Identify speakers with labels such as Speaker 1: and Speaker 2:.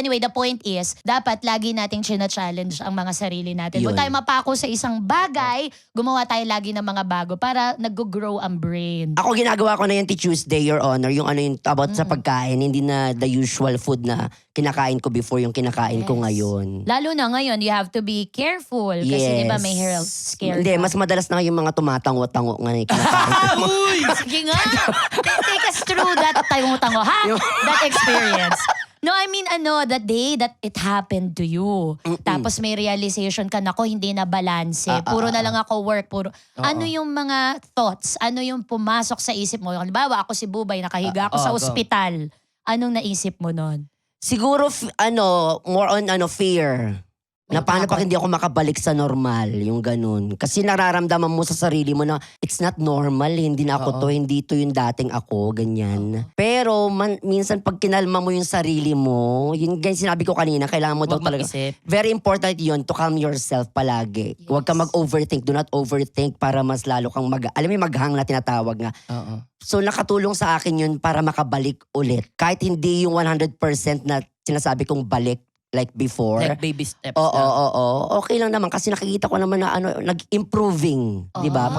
Speaker 1: Anyway, the point is, dapat lagi nating china-challenge ang mga sarili natin. Huwag
Speaker 2: Yun.
Speaker 1: tayo mapako sa isang bagay, gumawa tayo lagi ng mga bago para nag-grow ang brain.
Speaker 2: Ako ginagawa ko na yung Tuesday, Your Honor, yung ano yung about sa pagkain, hindi na the usual food na kinakain ko before yung kinakain ko
Speaker 1: Yes.
Speaker 2: ngayon.
Speaker 1: Lalo na ngayon, you have to be careful. Kasi di ba may health scare
Speaker 2: Hindi,
Speaker 1: ka.
Speaker 2: mas madalas na yung mga tumatango-tango nga na yung kinakain ko.
Speaker 1: Sige nga. Take us through that tango-tango, ha? That experience. No, I mean, the day that it happened to you. Tapos may realization ka, nako, hindi na balanse. Puro na lang ako work. Ano yung mga thoughts? Ano yung pumasok sa isip mo? Halimbawa, ako si Bubay, nakahiga ako sa
Speaker 3: go.
Speaker 1: ospital. Anong naisip mo nun?
Speaker 2: Siguro, more on fear. Na paano pag hindi ako makabalik sa normal, yung ganun. Kasi nararamdaman mo sa sarili mo na it's not normal, hindi na ako to, hindi to yung dating ako, ganyan. Pero minsan pag kinalma mo yung sarili mo, yun ganyan sinabi ko kanina, kailangan mo daw
Speaker 3: Huwag
Speaker 2: talaga.
Speaker 3: mag-isip.
Speaker 2: Very important yun to calm yourself palagi.
Speaker 1: Yes.
Speaker 2: Huwag ka mag-overthink, do not overthink para mas lalo kang alam mo yung maghang na tinatawag nga.
Speaker 3: Oo.
Speaker 2: So nakatulong sa akin yun para makabalik ulit. Kahit hindi yung 100% na sinasabi kong balik like before.
Speaker 3: Like baby steps
Speaker 2: Oo,
Speaker 3: lang.
Speaker 2: okay lang naman kasi nakikita ko naman na nag-improving, di ba?